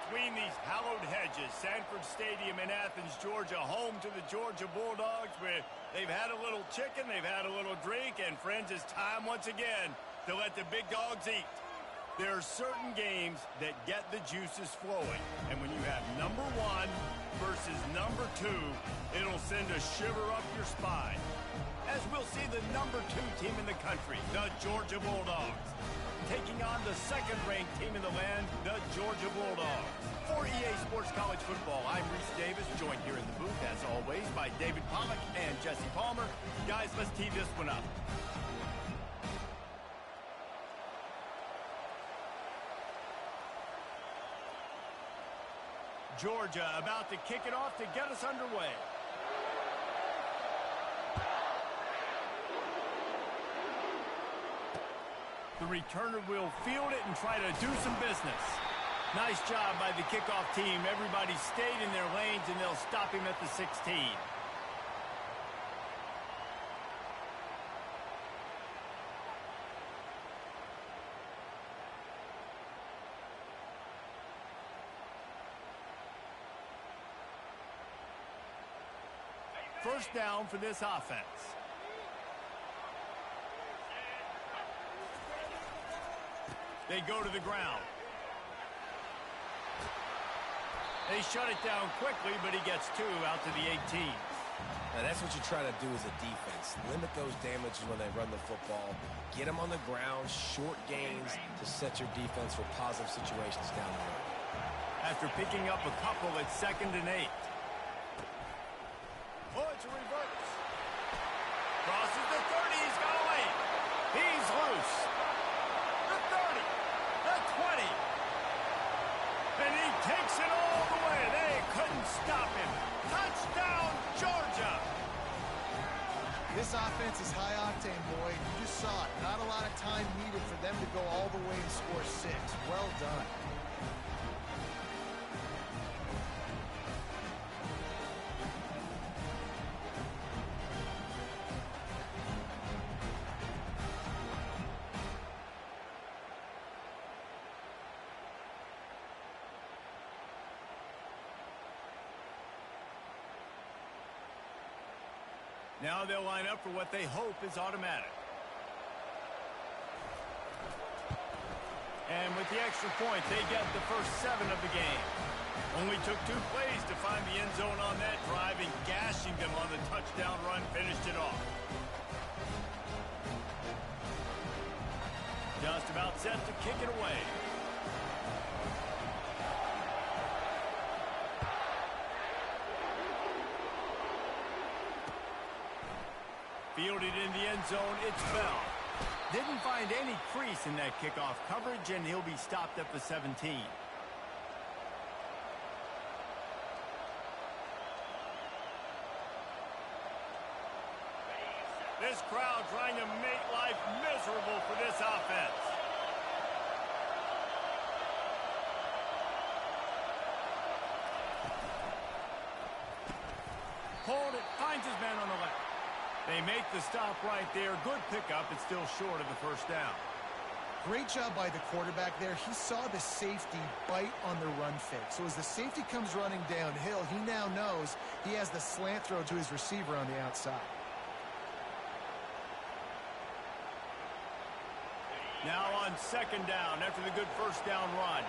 between these hallowed hedges. Sanford Stadium in Athens, Georgia, home to the Georgia Bulldogs, where they've had a little chicken, they've had a little drink, and friends, it's time once again to let the big dogs eat. There are certain games that get the juices flowing, and when you have number one versus number two, it'll send a shiver up your spine. As we'll see the number two team in the country, the Georgia Bulldogs, taking on the second-ranked team in the land, the Georgia Bulldogs. For EA Sports College Football, I'm Reese Davis, joined here in the booth, as always, by David Pollack and Jesse Palmer. Guys, let's tee this one up. Georgia about to kick it off to get us underway. The returner will field it and try to do some business. Nice job by the kickoff team. Everybody stayed in their lanes, and they'll stop him at the 16. First down for this offense. They go to the ground. They shut it down quickly, but he gets two out to the 18. Now that's what you try to do as a defense. Limit those damages when they run the football. Get them on the ground, short gains to set your defense for positive situations down the road. After picking up a couple, it's 2nd and 8. Oh, it's a reverse. Crosses the 30. He's got away. He's loose. The 30. The 20. And he takes it all the way. They couldn't stop him. Touchdown, Georgia. This offense is high octane, boy. You just saw it. Not a lot of time needed for them to go all the way and score 6. Well done. Now they'll line up for what they hope is automatic. And with the extra point, they get the first 7 of the game. Only took 2 plays to find the end zone on that drive, and gashing them on the touchdown run finished it off. Just about set to kick it away. Fielded in the end zone, it's Bell. Didn't find any crease in that kickoff coverage, and he'll be stopped at the 17. This crowd trying to make life miserable for this offense. Hold it, finds his man on the left. They make the stop right there. Good pickup. It's still short of the first down. Great job by the quarterback there. He saw the safety bite on the run fake. So as the safety comes running downhill, he now knows he has the slant throw to his receiver on the outside. Now on 2nd down after the good first down run.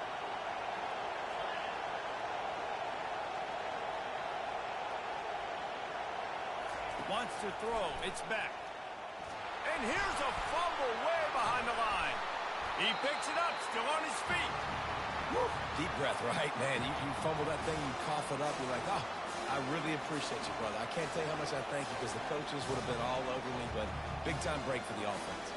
Wants to throw. It's back. And here's a fumble way behind the line. He picks it up, still on his feet. Woo. Deep breath, right, man? You fumble that thing, you cough it up, you're like, oh, I really appreciate you, brother. I can't tell you how much I thank you because the coaches would have been all over me, but big-time break for the offense.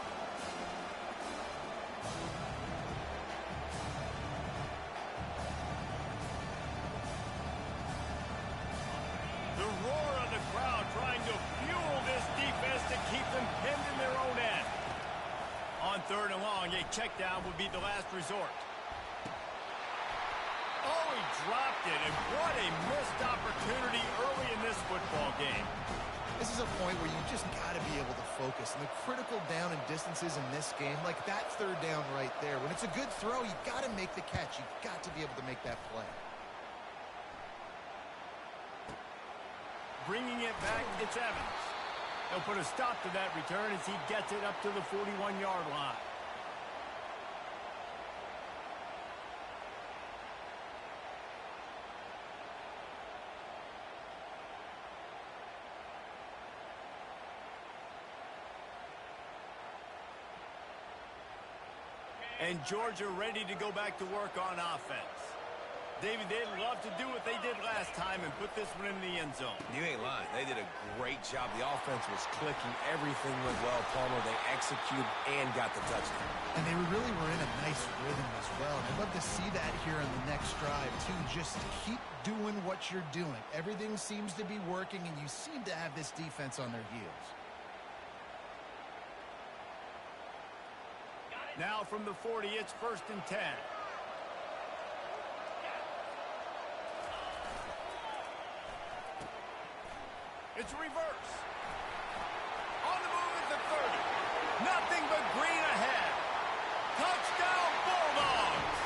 The roar of the crowd trying to fuel this defense to keep them pinned in their own end. On 3rd and long, a check down would be the last resort. Oh, he dropped it, and what a missed opportunity early in this football game. This is a point where you just got to be able to focus. And the critical down and distances in this game, like that third down right there, when it's a good throw, you got to make the catch. You've got to be able to make that play. Bringing it back, it's Evans. He'll put a stop to that return as he gets it up to the 41-yard line. And Georgia ready to go back to work on offense. David, they'd love to do what they did last time and put this one in the end zone. You ain't lying. They did a great job. The offense was clicking. Everything went well, Palmer. They executed and got the touchdown. And they really were in a nice rhythm as well. I'd love to see that here in the next drive, too. Just keep doing what you're doing. Everything seems to be working, and you seem to have this defense on their heels. Now from the 40, it's 1st and 10. It's a reverse. On the move at the 30. Nothing but green ahead. Touchdown Bulldogs.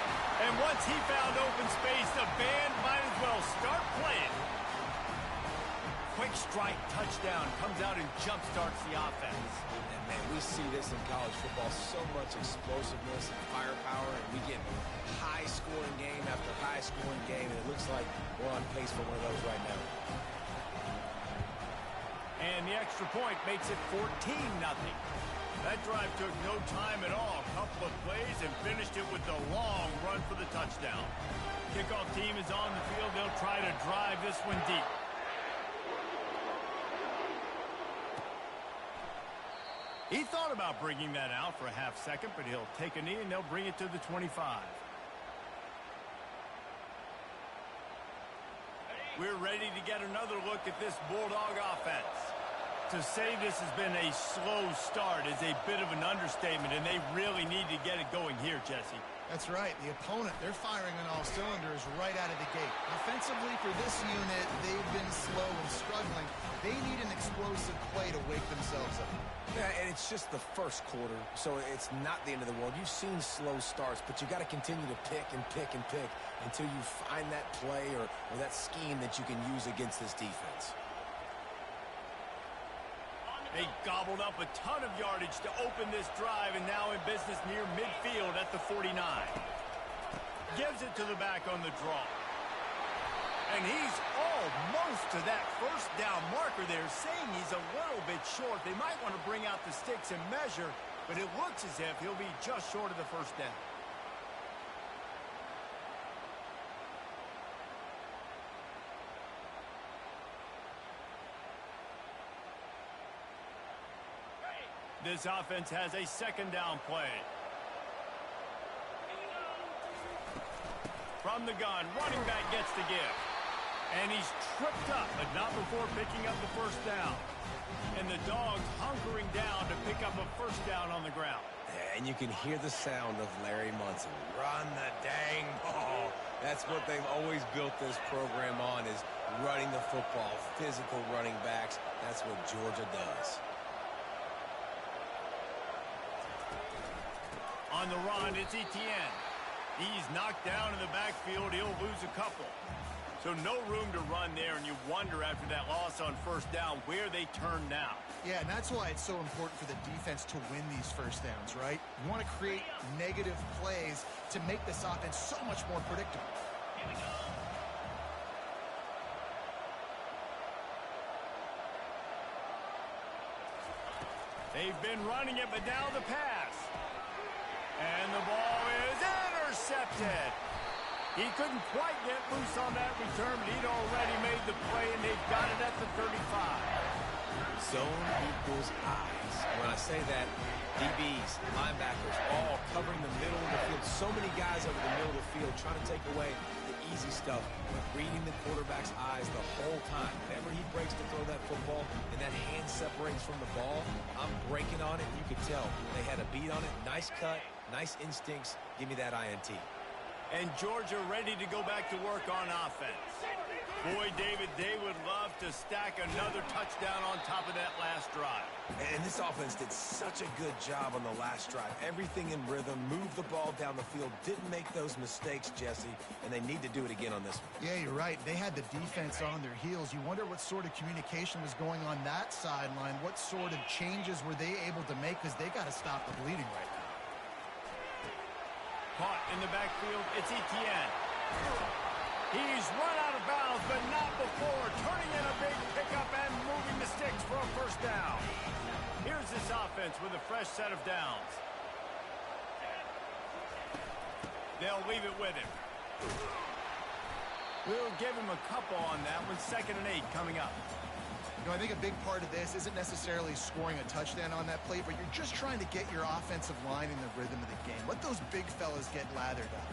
And once he found open space, the band might as well start playing. Quick strike touchdown comes out and jump-starts the offense. And, man, we see this in college football, so much explosiveness and firepower, and we get high-scoring game after high-scoring game, and it looks like we're on pace for one of those right now. And the extra point makes it 14-0. That drive took no time at all. A couple of plays and finished it with a long run for the touchdown. Kickoff team is on the field. They'll try to drive this one deep. He thought about bringing that out for a half second, but he'll take a knee and they'll bring it to the 25. We're ready to get another look at this Bulldog offense. To say this has been a slow start is a bit of an understatement, and they really need to get it going here, Jesse. That's right. The opponent, they're firing on all cylinders right out of the gate. Offensively, for this unit, they've been slow and struggling. They need an explosive play to wake themselves up. Yeah, and it's just the first quarter, so it's not the end of the world. You've seen slow starts, but you got to continue to pick and pick and pick until you find that play or that scheme that you can use against this defense. They gobbled up a ton of yardage to open this drive, and now in business near midfield at the 49. Gives it to the back on the draw. And he's almost to that first down marker there, saying he's a little bit short. They might want to bring out the sticks and measure, but it looks as if he'll be just short of the first down. This offense has a second down play. From the gun, running back gets the give. And he's tripped up, but not before picking up the first down. And the Dogs hunkering down to pick up a first down on the ground. And you can hear the sound of Larry Munson. Run the dang ball. That's what they've always built this program on, is running the football, physical running backs. That's what Georgia does. On the run, it's Etienne. He's knocked down in the backfield. He'll lose a couple. So no room to run there, and you wonder after that loss on first down where they turn now. Yeah, and that's why it's so important for the defense to win these first downs, right? You want to create negative plays to make this offense so much more predictable. Here we go. They've been running it, but now the pass. And the ball is intercepted. He couldn't quite get loose on that return, but he'd already made the play, and they've got it at the 35. Zone equals eyes. When I say that, DBs, linebackers, all covering the middle of the field. So many guys over the middle of the field trying to take away the easy stuff, but reading the quarterback's eyes the whole time. Whenever he breaks to throw that football and that hand separates from the ball, I'm breaking on it. You could tell they had a beat on it. Nice cut, nice instincts. Give me that INT. And Georgia ready to go back to work on offense. Boy, David, they would love to stack another touchdown on top of that last drive. And this offense did such a good job on the last drive. Everything in rhythm, moved the ball down the field, didn't make those mistakes, Jesse, and they need to do it again on this one. Yeah, you're right. They had the defense on their heels. You wonder what sort of communication was going on that sideline. What sort of changes were they able to make, because they got to stop the bleeding right now. Caught in the backfield, it's Etienne. He's run out of bounds, but not before turning in a big pickup and moving the sticks for a first down. Here's this offense with a fresh set of downs. They'll leave it with him. We'll give him a couple on that one. 2nd and 8 coming up. You know, I think a big part of this isn't necessarily scoring a touchdown on that play, but you're just trying to get your offensive line in the rhythm of the game. Let those big fellas get lathered up.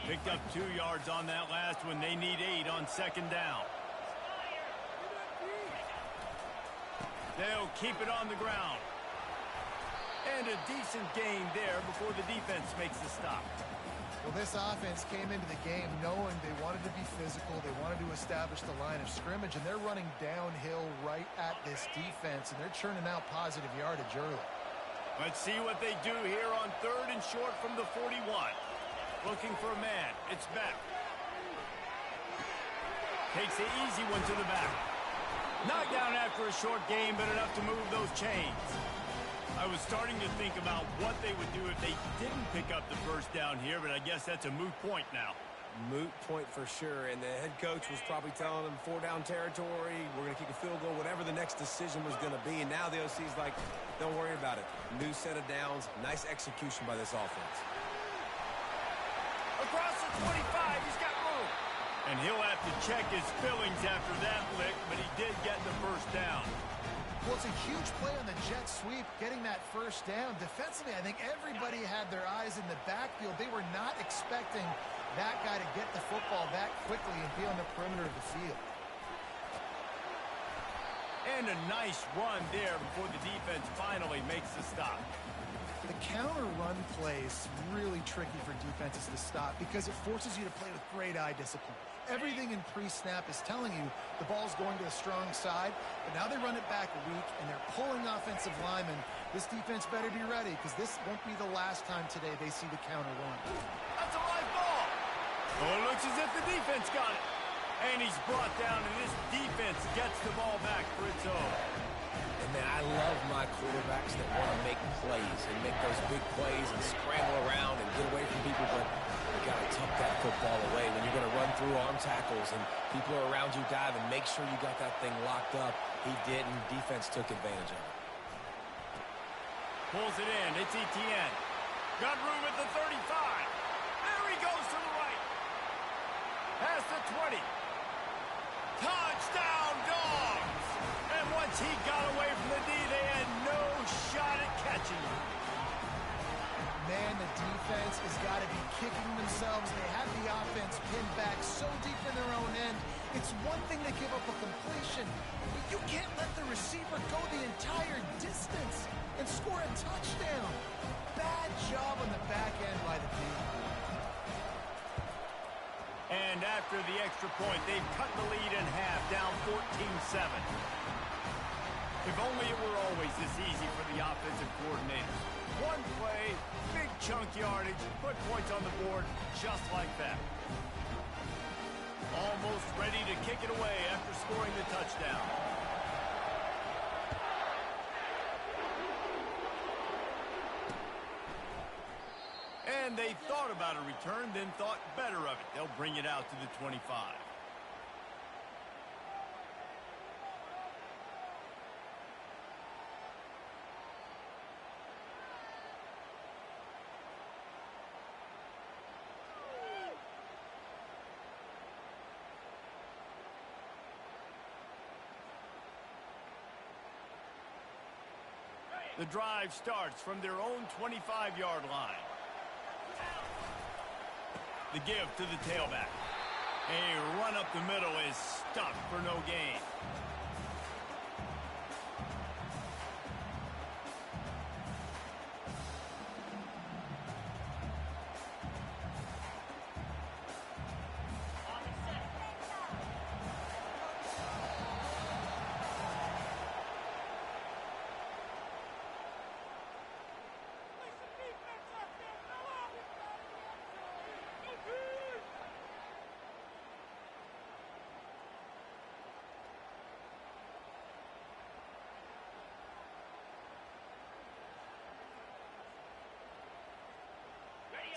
Picked up 2 yards on that last one. They need 8 on 2nd down. They'll keep it on the ground. And a decent gain there before the defense makes the stop. Well, this offense came into the game knowing they wanted to be physical. They wanted to establish the line of scrimmage, and they're running downhill right at this defense, and they're churning out positive yardage early. Let's see what they do here on 3rd and short from the 41. Looking for a man. It's Beck. Takes the easy one to the back. Not down after a short game, but enough to move those chains. I was starting to think about what they would do if they didn't pick up the first down here, but I guess that's a moot point now. Moot point for sure, and the head coach was probably telling them 4-down territory, we're going to kick a field goal, whatever the next decision was going to be, and now the OC's like, don't worry about it. New set of downs, nice execution by this offense. Across the 25, he's got room. And he'll have to check his fillings after that lick, but he did get the first down. Well, it's a huge play on the jet sweep, getting that first down. Defensively, I think everybody had their eyes in the backfield. They were not expecting that guy to get the football that quickly and be on the perimeter of the field. And a nice run there before the defense finally makes the stop. The counter run play is really tricky for defenses to stop because it forces you to play with great eye discipline. Everything in pre-snap is telling you the ball's going to the strong side, but now they run it back weak, and they're pulling offensive linemen. This defense better be ready because this won't be the last time today they see the counter run. That's a live ball. Oh, it looks as if the defense got it. And he's brought down, and this defense gets the ball back for its own. And man, I love my quarterbacks that want to make plays and make those big plays and scramble around and get away from people, but you got to tuck that football away when you're going to run through arm tackles and people are around you dive and make sure you got that thing locked up. He did, and defense took advantage of it. Pulls it in. It's Etienne. Got room at the 35. There he goes to the right. Past the 20. Touchdown, Dogs! And once he got away from the D, they had no shot at catching him. Man, the defense has got to be kicking themselves. They have the offense pinned back so deep in their own end. It's one thing to give up a completion, but you can't let the receiver go the entire distance and score a touchdown. Bad job on the back end by the D. And after the extra point, they've cut the lead in half, down 14-7. If only it were always this easy for the offensive coordinators. One play, big chunk yardage, put points on the board just like that. Almost ready to kick it away after scoring the touchdown. And they thought about a return, then thought better of it. They'll bring it out to the 25. The drive starts from their own 25-yard line. The give to the tailback. A run up the middle is stuck for no gain.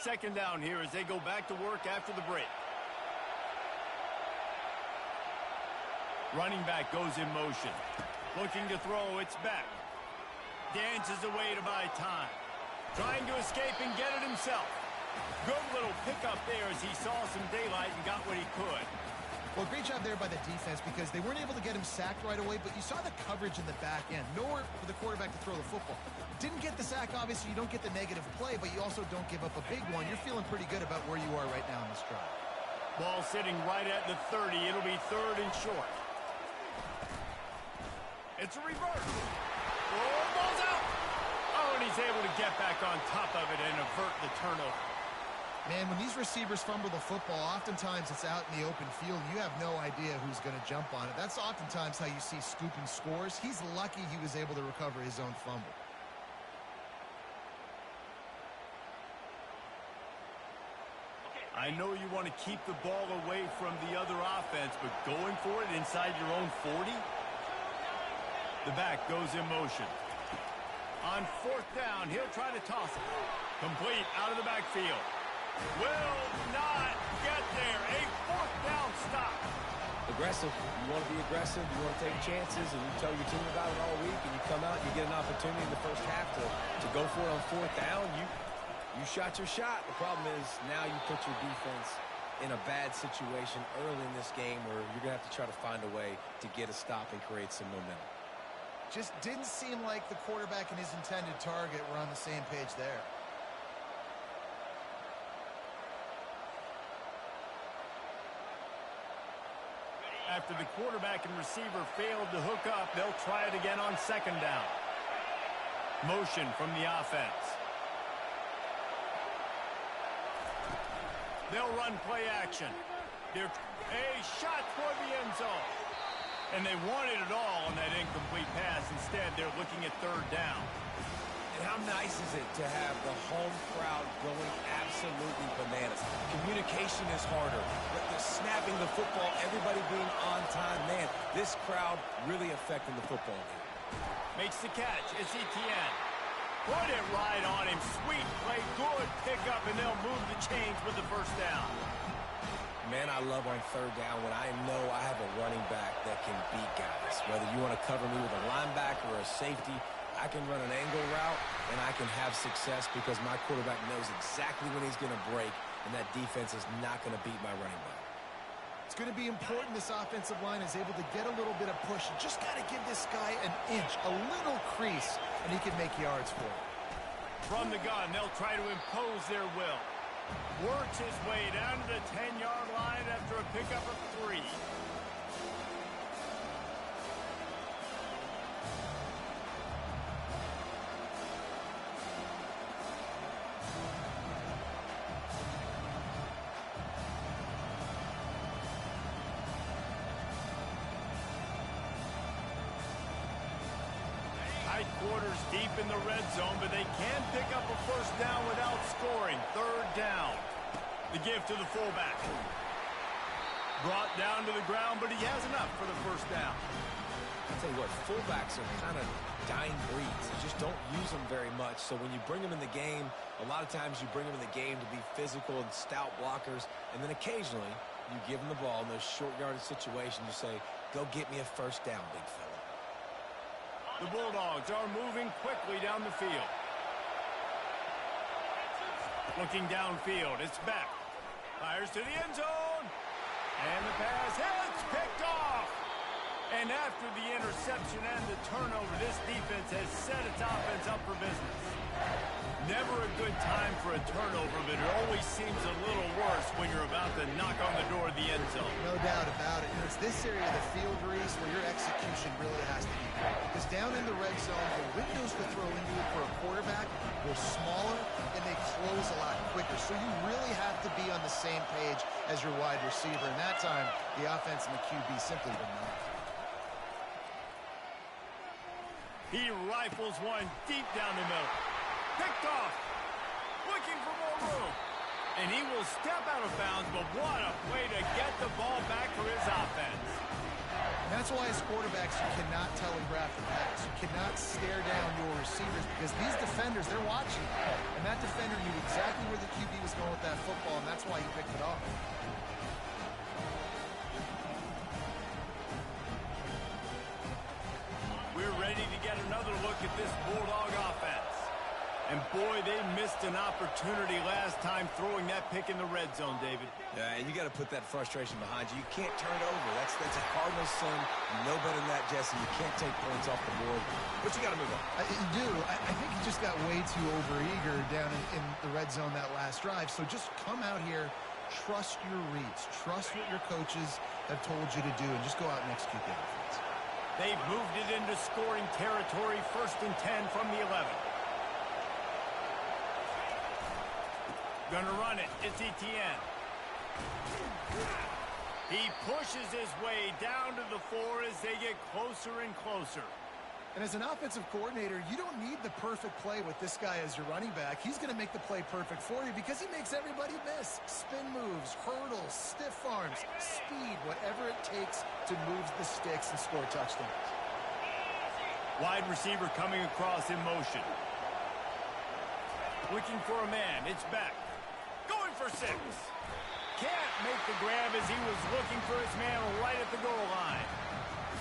second down here as they go back to work after the break. Running back goes in motion. Looking to throw, it's back. Dances away to buy time. Trying to escape and get it himself. Good little pickup there as he saw some daylight and got what he could. Well, great job there by the defense because they weren't able to get him sacked right away, but you saw the coverage in the back end. Nowhere for the quarterback to throw the football. Didn't get the sack, obviously. You don't get the negative play, but you also don't give up a big one. You're feeling pretty good about where you are right now in this drive. Ball sitting right at the 30. It'll be 3rd and short. It's a reverse. Oh, ball's out. Oh, and he's able to get back on top of it and avert the turnover. Man, when these receivers fumble the football, oftentimes it's out in the open field. You have no idea who's going to jump on it. That's oftentimes how you see scooping scores. He's lucky he was able to recover his own fumble. I know you want to keep the ball away from the other offense, but going for it inside your own 40? The back goes in motion. On 4th down, he'll try to toss it. Complete out of the backfield. Will not get there. A 4th down stop. Aggressive. You want to be aggressive. You want to take chances, and you tell your team about it all week, and you come out and you get an opportunity in the first half to go for it on 4th down. You shot your shot. The problem is now you put your defense in a bad situation early in this game where you're going to have to try to find a way to get a stop and create some momentum. Just didn't seem like the quarterback and his intended target were on the same page there. After the quarterback and receiver failed to hook up, they'll try it again on 2nd down. Motion from the offense. They'll run play action. They're a shot toward the end zone. And they wanted it all on that incomplete pass. Instead, they're looking at 3rd down. And how nice is it to have the home crowd going absolutely bananas? Communication is harder. The snapping the football, everybody being on time. Man, this crowd really affecting the football game. Makes the catch. It's Etienne. Put it right on him. Sweet play. Good pickup, and they'll move the chains with the 1st down. Man, I love on 3rd down when I know I have a running back that can beat guys. Whether you want to cover me with a linebacker or a safety, I can run an angle route, and I can have success because my quarterback knows exactly when he's going to break, and that defense is not going to beat my running back. It's going to be important this offensive line is able to get a little bit of push. You just got to give this guy an inch, a little crease, and he can make yards for it. From the gun, they'll try to impose their will. Works his way down to the 10-yard line after a pickup of 3. Quarters deep in the red zone, but they can pick up a 1st down without scoring. 3rd down. The give to the fullback. Brought down to the ground, but he has enough for the 1st down. I'll tell you what, fullbacks are kind of dying breeds. You just don't use them very much. So when you bring them in the game, a lot of times you bring them in the game to be physical and stout blockers, and then occasionally you give them the ball in those short yardage situations. You say, go get me a 1st down, big fella. The Bulldogs are moving quickly down the field. Looking downfield, it's back. Fires to the end zone. And the pass hits, picked off. And after the interception and the turnover, this defense has set its offense up for business. Never a good time for a turnover, but it always seems a little worse when you're about to knock on the door of the end zone. No doubt about it. And it's this area of the field, Reese, where your execution really has to be great. Because down in the red zone, the windows to throw into it for a quarterback were smaller, and they close a lot quicker. So you really have to be on the same page as your wide receiver. And that time, the offense and the QB simply did not. He rifles one deep down the middle. Picked off. Looking for more room. And he will step out of bounds, but what a play to get the ball back for his offense. And that's why as quarterbacks, you cannot telegraph the pass. You cannot stare down your receivers because these defenders, they're watching. And that defender knew exactly where the QB was going with that football, and that's why he picked it off. We're ready to get another look at this Bulldog offense. And boy, they missed an opportunity last time throwing that pick in the red zone, David. Yeah, and you got to put that frustration behind you. You can't turn it over. That's a Cardinals sin. No better than that, Jesse. You can't take points off the board, but you got to move on. You do. I think he just got way too overeager down in the red zone that last drive. So just come out here, trust your reads, trust what your coaches have told you to do, and just go out and execute the offense. They've moved it into scoring territory, 1st and 10 from the 11. Gonna run it. It's Etienne. He pushes his way down to the 4 as they get closer and closer. And as an offensive coordinator, you don't need the perfect play with this guy as your running back. He's going to make the play perfect for you because he makes everybody miss. Spin moves, hurdles, stiff arms, speed, whatever it takes to move the sticks and score touchdowns. Wide receiver coming across in motion. Looking for a man. It's Beck. Going for 6. Can't make the grab as he was looking for his man right at the goal line.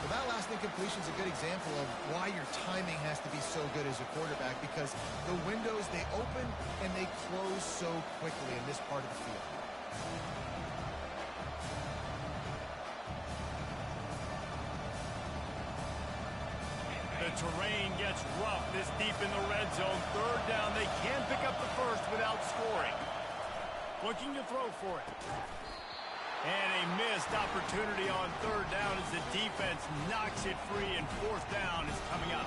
Well, that last incompletion is a good example of why your timing has to be so good as a quarterback because the windows, they open and they close so quickly in this part of the field. The terrain gets rough this deep in the red zone. 3rd down. They can pick up the 1st without scoring. Looking to throw for it. And a missed opportunity on 3rd down as the defense knocks it free, and 4th down is coming up.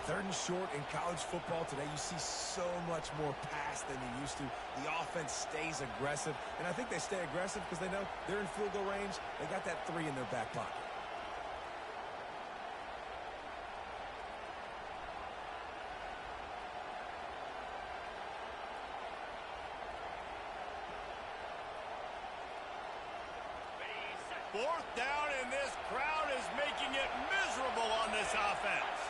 3rd and short in college football today, you see so much more pass than you used to. The offense stays aggressive, and I think they stay aggressive because they know they're in field goal range. They got that 3 in their back pocket. Fourth down, and this crowd is making it miserable on this offense.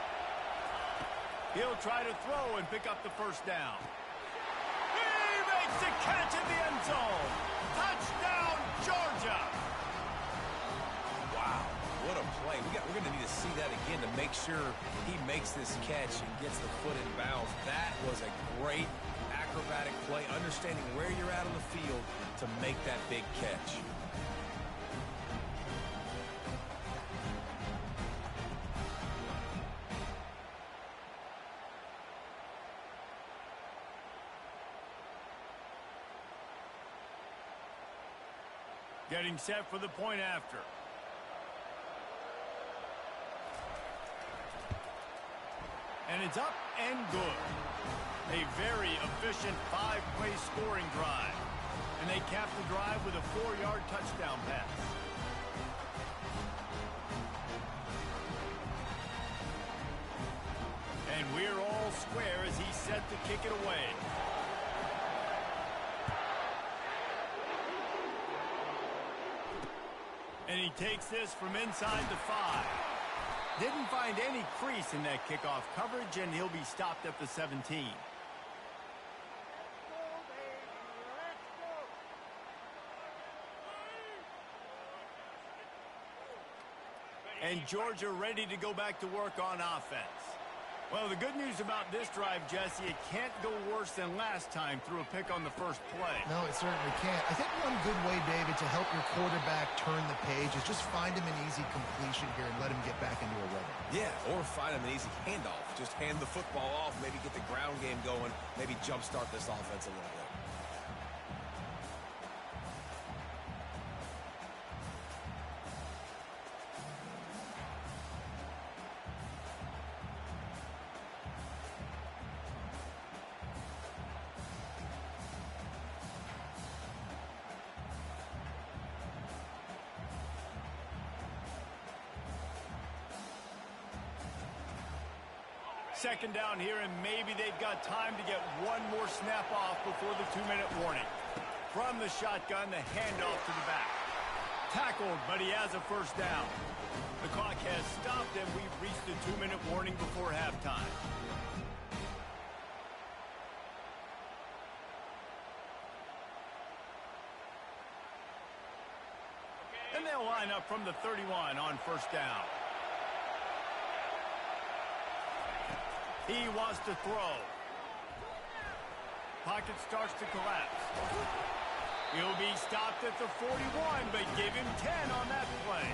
He'll try to throw and pick up the 1st down. He makes the catch in the end zone. Touchdown, Georgia. Wow, what a play. We're going to need to see that again to make sure he makes this catch and gets the foot in bounds. That was a great acrobatic play, understanding where you're at on the field to make that big catch. Getting set for the point after. And it's up and good. A very efficient 5-play scoring drive. And they cap the drive with a 4-yard touchdown pass. And we're all square as he's set to kick it away. And he takes this from inside the 5. Didn't find any crease in that kickoff coverage, and he'll be stopped at the 17. And Georgia ready to go back to work on offense. Well, the good news about this drive, Jesse, it can't go worse than last time through a pick on the 1st play. No, it certainly can't. I think one good way, David, to help your quarterback turn the page is just find him an easy completion here and let him get back into a rhythm. Yeah, or find him an easy handoff. Just hand the football off, maybe get the ground game going, maybe jumpstart this offense a little bit. Second down here, and maybe they've got time to get one more snap off before the 2-minute warning. From the shotgun, the handoff to the back. Tackled, but he has a first down. The clock has stopped, and we've reached the 2-minute warning before halftime. And they'll line up from the 31 on first down. He wants to throw. Pocket starts to collapse. He'll be stopped at the 41, but give him 10 on that play.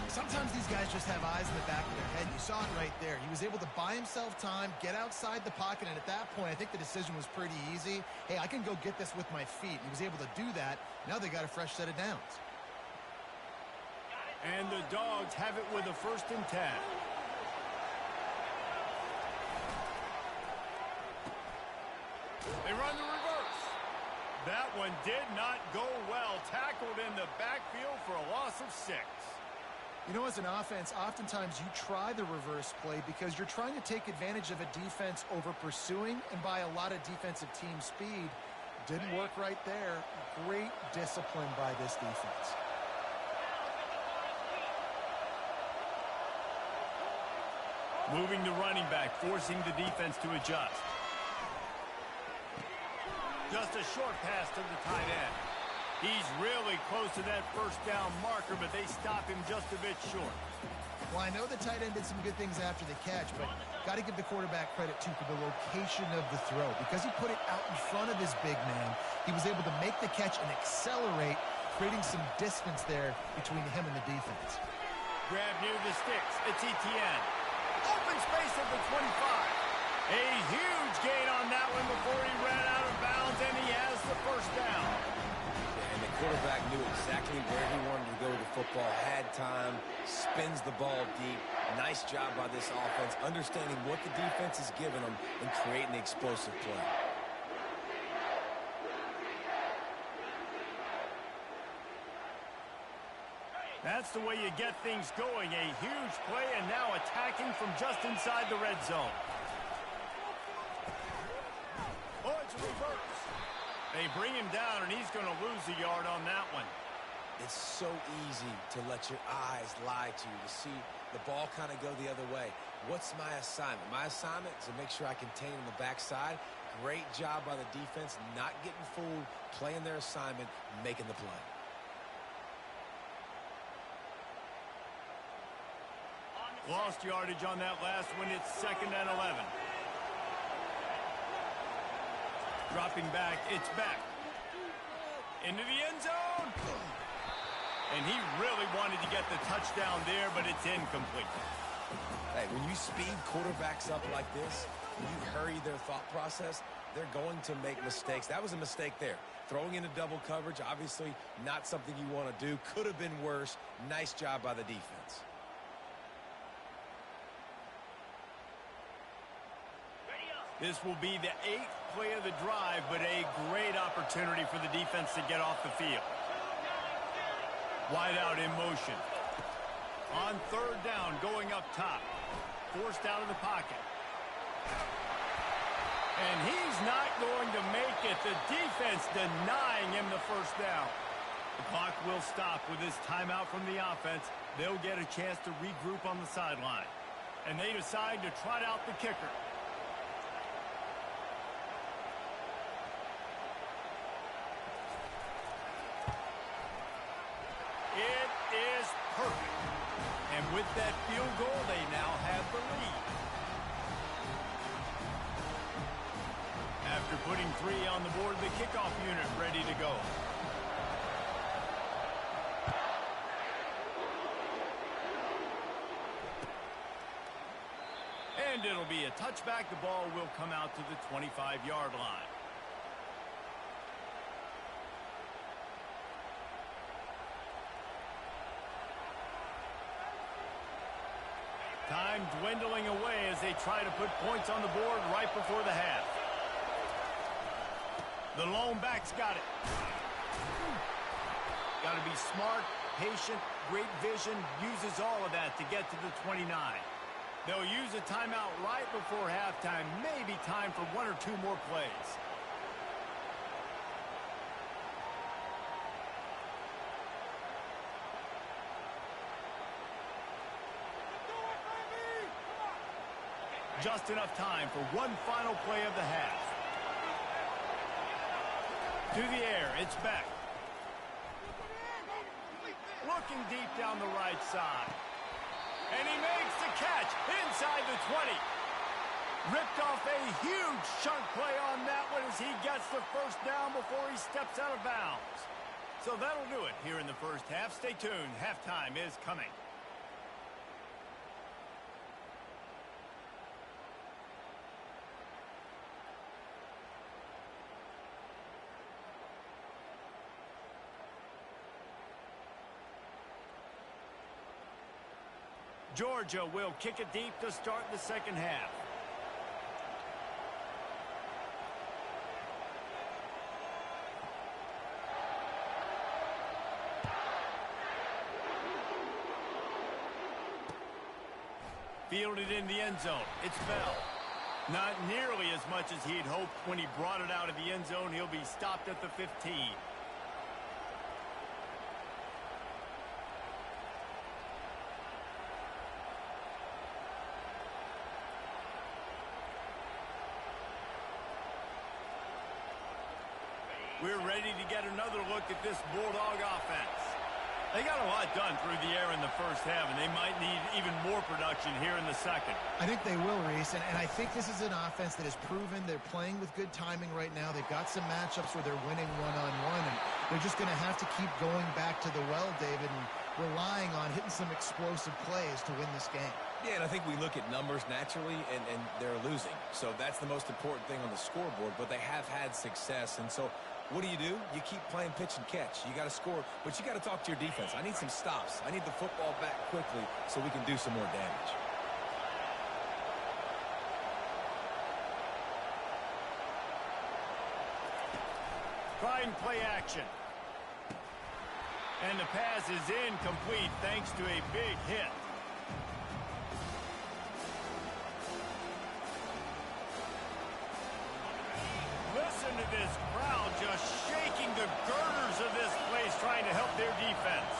Sometimes these guys just have eyes in the back of their head. You saw it right there. He was able to buy himself time, get outside the pocket, and at that point, I think the decision was pretty easy. Hey, I can go get this with my feet. He was able to do that. Now they got a fresh set of downs. And the Dogs have it with a 1st and 10. They run the reverse. That one did not go well. Tackled in the backfield for a loss of 6. You know, as an offense, oftentimes you try the reverse play because you're trying to take advantage of a defense over pursuing and by a lot of defensive team speed. Didn't work right there. Great discipline by this defense. Moving the running back, forcing the defense to adjust. Just a short pass to the tight end. He's really close to that first down marker, but they stop him just a bit short. Well, I know the tight end did some good things after the catch, but got to give the quarterback credit, too, for the location of the throw. Because he put it out in front of his big man, he was able to make the catch and accelerate, creating some distance there between him and the defense. Grab near the sticks. It's Etienne. Open space at the 25. A huge gain on that one before he ran out of bounds, and he has the first down. And the quarterback knew exactly where he wanted to go with the football, had time, spins the ball deep. Nice job by this offense, understanding what the defense is giving them and creating the explosive play. That's the way you get things going. A huge play, and now attacking from just inside the red zone. Oh, it's a reverse. They bring him down, and he's going to lose a yard on that one. It's so easy to let your eyes lie to you, to see the ball kind of go the other way. What's my assignment? My assignment is to make sure I contain on the backside. Great job by the defense, not getting fooled, playing their assignment, making the play. Lost yardage on that last one. It's 2nd and 11. Dropping back, it's back. Into the end zone. And he really wanted to get the touchdown there, but it's incomplete. Hey, when you speed quarterbacks up like this, when you hurry their thought process, they're going to make mistakes. That was a mistake there. Throwing into double coverage, obviously not something you want to do. Could have been worse. Nice job by the defense. This will be the 8th play of the drive, but a great opportunity for the defense to get off the field. Wide out in motion. On 3rd down, going up top. Forced out of the pocket. And he's not going to make it. The defense denying him the first down. The clock will stop with this timeout from the offense. They'll get a chance to regroup on the sideline. And they decide to trot out the kicker. It is perfect. And with that field goal, they now have the lead. After putting 3 on the board, the kickoff unit ready to go. And it'll be a touchback. The ball will come out to the 25-yard line. Time dwindling away as they try to put points on the board right before the half. The lone back's got it. Got to be smart, patient, great vision, uses all of that to get to the 29. They'll use a timeout right before halftime. Maybe time for 1 or 2 more plays. Just enough time for one final play of the half. To the air, it's Beck. Looking deep down the right side. And he makes the catch inside the 20. Ripped off a huge chunk play on that one as he gets the first down before he steps out of bounds. So that'll do it here in the first half. Stay tuned. Halftime is coming. Georgia will kick it deep to start the second half. Fielded in the end zone. It's Bell. Not nearly as much as he'd hoped when he brought it out of the end zone. He'll be stopped at the 15. We're ready to get another look at this Bulldog offense. They got a lot done through the air in the first half, and they might need even more production here in the second. I think they will, Reese, and I think this is an offense that has proven they're playing with good timing right now. They've got some matchups where they're winning one-on-one, and they're just going to have to keep going back to the well, David, and relying on hitting some explosive plays to win this game. Yeah, and I think we look at numbers naturally, and they're losing. So that's the most important thing on the scoreboard, but they have had success, and so what do? You keep playing pitch and catch. You got to score, but you got to talk to your defense. I need some stops. I need the football back quickly so we can do some more damage. Trying play action. And the pass is incomplete thanks to a big hit. Listen to this crowd just shaking the girders of this place trying to help their defense.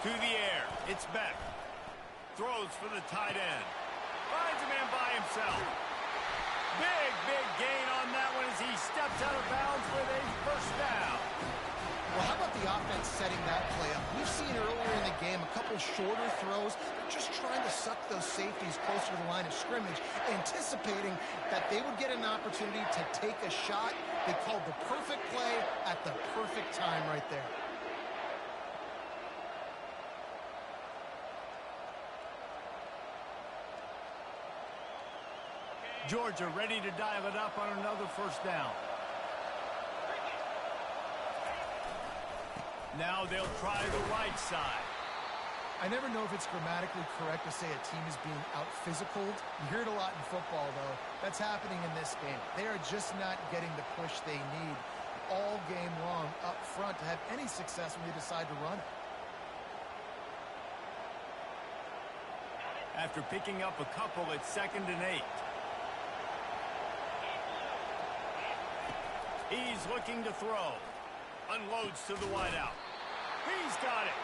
To the air, it's Beck. Throws for the tight end. Finds a man by himself. Big gain on that one as he steps out of bounds with a first down. Well, how about the offense setting that play up? We've seen earlier in the game a couple shorter throws. They're just trying to suck those safeties closer to the line of scrimmage, anticipating that they would get an opportunity to take a shot. They called the perfect play at the perfect time right there. Georgia ready to dial it up on another first down. Now they'll try the right side. I never know if it's grammatically correct to say a team is being out-physicaled. You hear it a lot in football, though. That's happening in this game. They are just not getting the push they need all game long up front to have any success when they decide to run it. After picking up a couple, it's 2nd and 8. He's looking to throw. Unloads to the wideout. He's got it.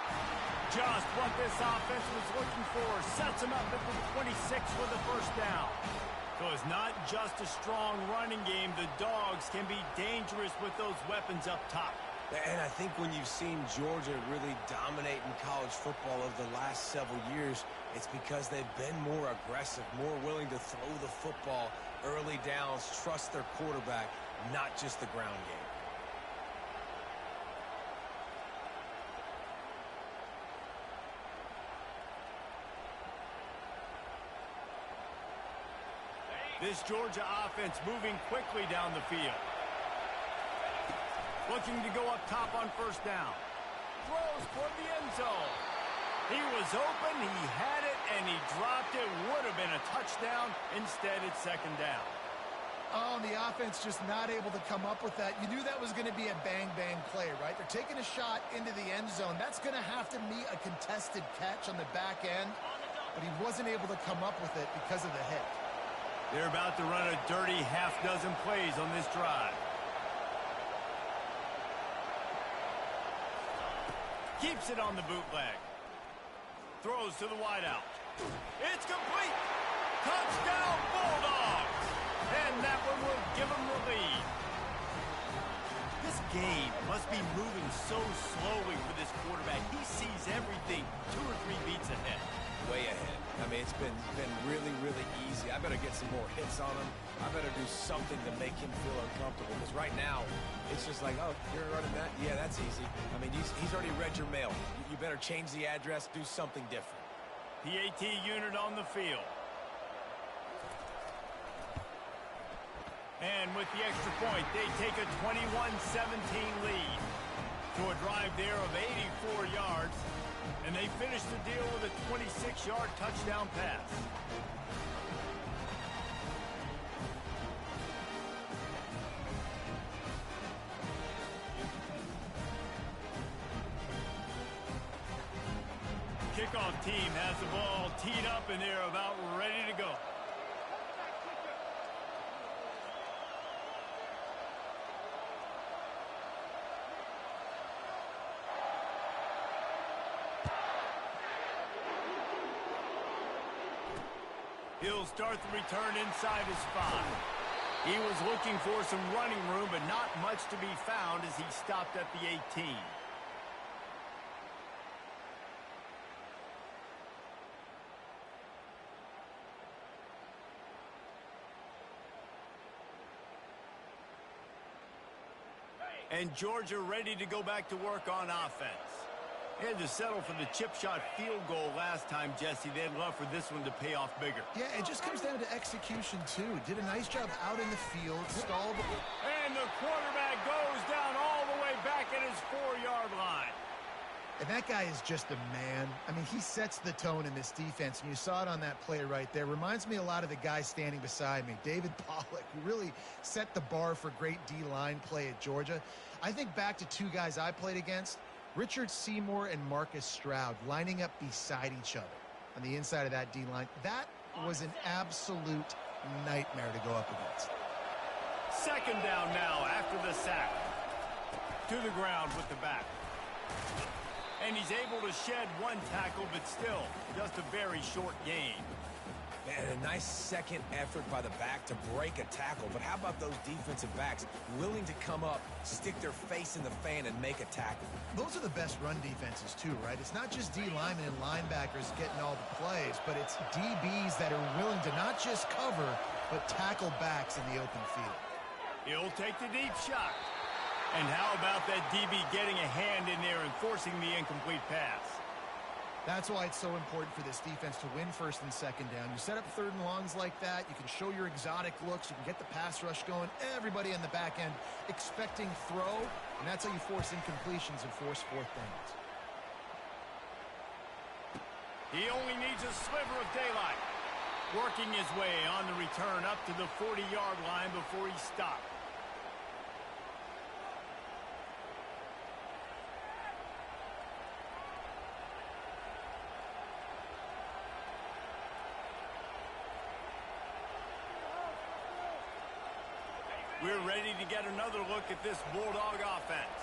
Just what this offense was looking for. Sets him up at the 26 for the first down. So it's not just a strong running game. The Dogs can be dangerous with those weapons up top. And I think when you've seen Georgia really dominate in college football over the last several years, it's because they've been more aggressive, more willing to throw the football early downs, trust their quarterback, not just the ground game. This Georgia offense moving quickly down the field. Looking to go up top on first down. Throws for the end zone. He was open, he had it, and he dropped it. Would have been a touchdown. Instead, it's 2nd down. Oh, the offense just not able to come up with that. You knew that was going to be a bang-bang play, right? They're taking a shot into the end zone. That's going to have to meet a contested catch on the back end, but he wasn't able to come up with it because of the hit. They're about to run a dirty half-dozen plays on this drive. Keeps it on the bootleg. Throws to the wideout. It's complete. Touchdown Bulldogs! And that one will give them the lead. This game must be moving so slowly for this quarterback. He sees everything 2 or 3 beats ahead. Way ahead. I mean, it's been really, really easy. I better get some more hits on him. I better do something to make him feel uncomfortable. Because right now, it's just like, oh, you're running that? Yeah, that's easy. I mean, he's already read your mail. You better change the address, do something different. PAT unit on the field. And with the extra point, they take a 21-17 lead to a drive there of 84 yards. And they finish the deal with a 26-yard touchdown pass. Kickoff team has the ball teed up and they're about ready to go. He'll start the return inside his 5. He was looking for some running room, but not much to be found as he stopped at the 18. And Georgia ready to go back to work on offense. They had to settle for the chip shot field goal last time, Jesse. They'd love for this one to pay off bigger. Yeah, it just comes down to execution, too. Did a nice job out in the field, stalled. And the quarterback goes down all the way back at his 4-yard line. And that guy is just a man. I mean, he sets the tone in this defense, and you saw it on that play right there. Reminds me a lot of the guy standing beside me, David Pollock, who really set the bar for great D-line play at Georgia. I think back to 2 guys I played against, Richard Seymour and Marcus Stroud, lining up beside each other on the inside of that D-line. That was an absolute nightmare to go up against. Second down now after the sack. To the ground with the back. And he's able to shed 1 tackle, but still just a very short gain. Man, a nice second effort by the back to break a tackle. But how about those defensive backs willing to come up, stick their face in the fan, and make a tackle? Those are the best run defenses, too, right? It's not just D linemen and linebackers getting all the plays, but it's DBs that are willing to not just cover, but tackle backs in the open field. He'll take the deep shot. And how about that DB getting a hand in there and forcing the incomplete pass? That's why it's so important for this defense to win first and second down. You set up 3rd and longs like that. You can show your exotic looks. You can get the pass rush going. Everybody on the back end expecting throw, and that's how you force incompletions and force 4th downs. He only needs a sliver of daylight. Working his way on the return up to the 40-yard line before he stopped. We're ready to get another look at this Bulldog offense.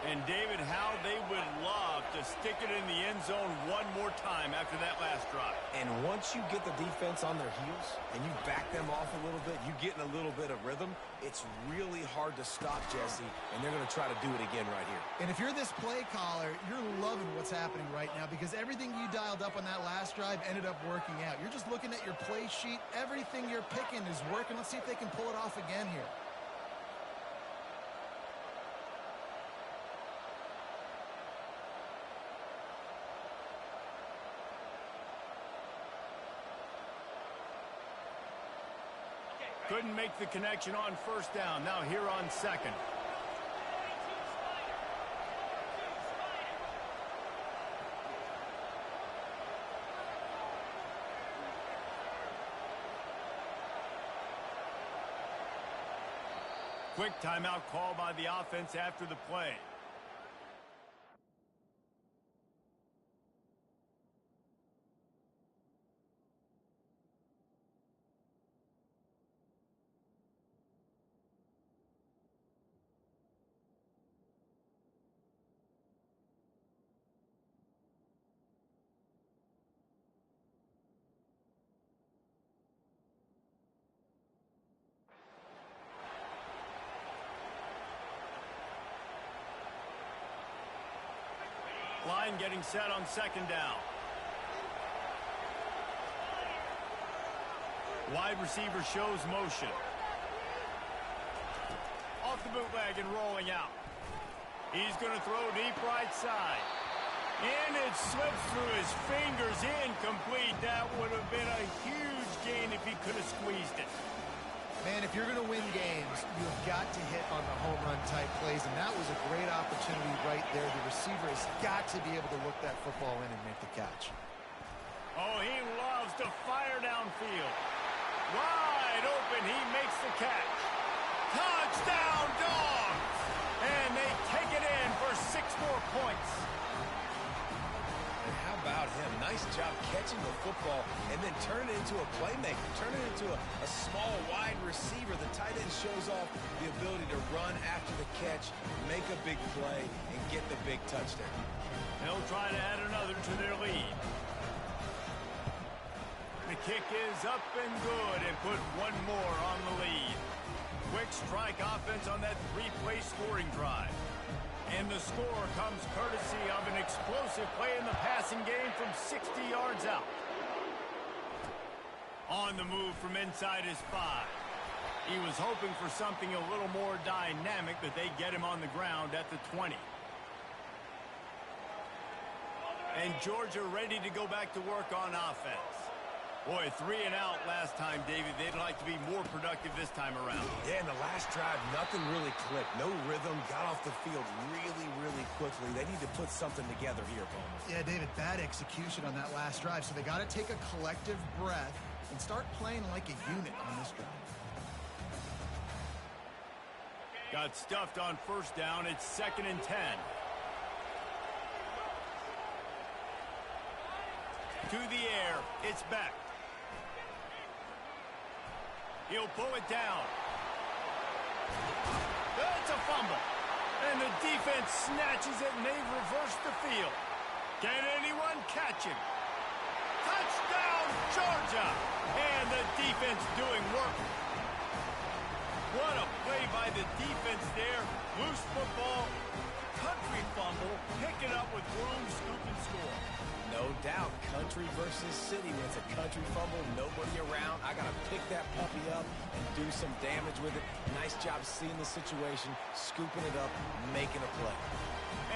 And, David, how they would love to stick it in the end zone one more time after that last drive. And once you get the defense on their heels and you back them off a little bit, you get in a little bit of rhythm, it's really hard to stop, Jesse, and they're going to try to do it again right here. And if you're this play caller, you're loving what's happening right now because everything you dialed up on that last drive ended up working out. You're just looking at your play sheet. Everything you're picking is working. Let's see if they can pull it off again here. Couldn't make the connection on 1st down. Now here on 2nd. Quick timeout call by the offense after the play. gun getting set on second down. Wide receiver shows motion. Off the bootleg and rolling out. He's going to throw deep right side. And it slips through his fingers, incomplete. That would have been a huge gain if he could have squeezed it. Man, if you're going to win games, you've got to hit on the home run type plays, and that was a great opportunity right there. The receiver has got to be able to look that football in and make the catch. Oh, he loves to fire downfield. Wide open, he makes the catch. Touchdown, Dogs! And they take it in for 6 more points. And how about him? Nice job catching the football and then turn it into a playmaker. Turn it into a small, wide receiver. The tight end shows off the ability to run after the catch, make a big play, and get the big touchdown. They'll try to add another to their lead. The kick is up and good and put one more on the lead. Quick strike offense on that 3-play scoring drive. And the score comes courtesy of an explosive play in the passing game from 60 yards out. On the move from inside his 5. He was hoping for something a little more dynamic, but they get him on the ground at the 20. And Georgia ready to go back to work on offense. Boy, 3 and out last time, David. They'd like to be more productive this time around. Yeah, in the last drive, nothing really clicked. No rhythm, got off the field really, really quickly. They need to put something together here, Bowman. Yeah, David, bad execution on that last drive, so they got to take a collective breath and start playing like a unit on this drive. Got stuffed on first down. It's 2nd and 10. To the air. It's back. He'll pull it down. That's a fumble. And the defense snatches it, and they've reversed the field. Can anyone catch him? Touchdown, Georgia! And the defense doing work. What a play by the defense there. Loose football, country fumble, pick it up with room, scoop, and score. No doubt, country versus city. When it's a country fumble, nobody around. I got to pick that puppy up and do some damage with it. Nice job seeing the situation, scooping it up, making a play.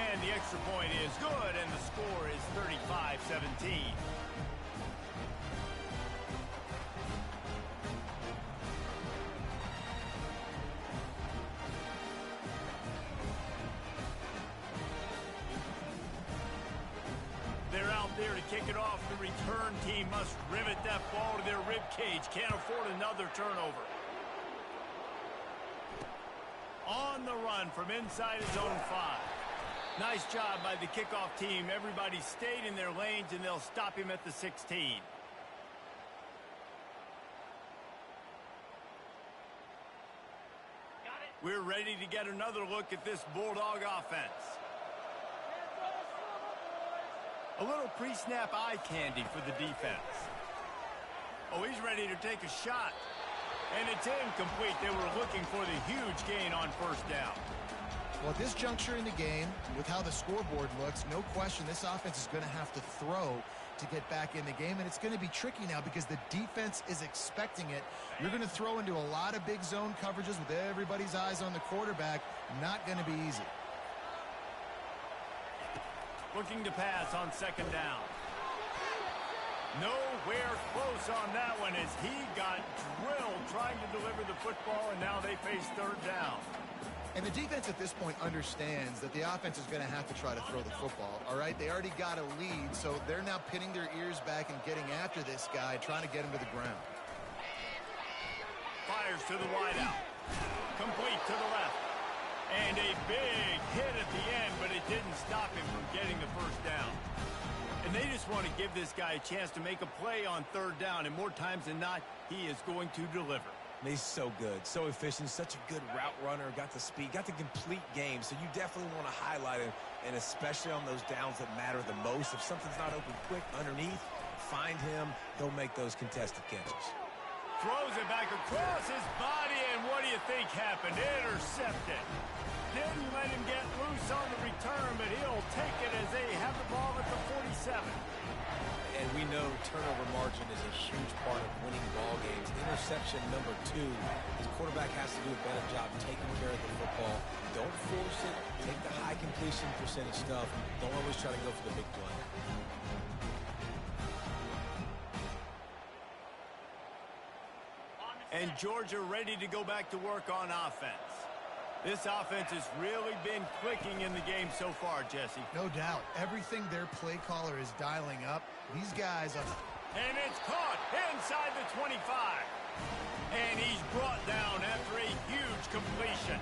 And the extra point is good, and the score is 35-17. They're out there to kick it off. The return team must rivet that ball to their rib cage. Can't afford another turnover. On the run from inside his own 5. Nice job by the kickoff team. Everybody stayed in their lanes, and they'll stop him at the 16. We're ready to get another look at this Bulldog offense. A little pre-snap eye candy for the defense. Oh, he's ready to take a shot. And it's incomplete. They were looking for the huge gain on first down. Well, at this juncture in the game, with how the scoreboard looks, no question this offense is going to have to throw to get back in the game. And it's going to be tricky now because the defense is expecting it. You're going to throw into a lot of big zone coverages with everybody's eyes on the quarterback. Not going to be easy. Looking to pass on second down. Nowhere close on that one as he got drilled trying to deliver the football, and now they face third down. And the defense at this point understands that the offense is going to have to try to throw the football, all right? They already got a lead, so they're now pinning their ears back and getting after this guy, trying to get him to the ground. Fires to the wideout. Complete to the left. And a big hit at the end, but it didn't stop him from getting the first down. And they just want to give this guy a chance to make a play on third down, and more times than not, he is going to deliver. He's so good, so efficient, such a good route runner, got the speed, got the complete game, so you definitely want to highlight him, and especially on those downs that matter the most. If something's not open quick underneath, find him, he'll make those contested catches. throws it back across his body, and what do you think happened? Intercepted. Didn't let him get loose on the return, but he'll take it as they have the ball at the 47. And we know turnover margin is a huge part of winning ball games. Interception number 2. His quarterback has to do a better job taking care of the football. Don't force it. Take the high completion percentage stuff. Don't always try to go for the big play. And Georgia ready to go back to work on offense. This offense has really been clicking in the game so far, Jesse. No doubt. Everything their play caller is dialing up. These guys are... And it's caught inside the 25. And he's brought down after a huge completion.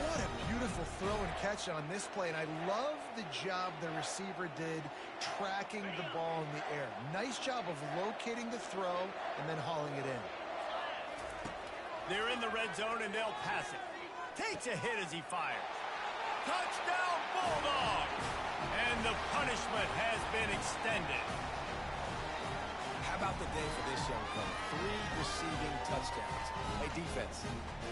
What a beautiful throw and catch on this play. And I love the job the receiver did tracking the ball in the air. Nice job of locating the throw and then hauling it in. They're in the red zone, and they'll pass it. Takes a hit as he fires. Touchdown, Bulldogs! And the punishment has been extended. How about the day for this young fella? 3 receiving touchdowns. Hey, defense,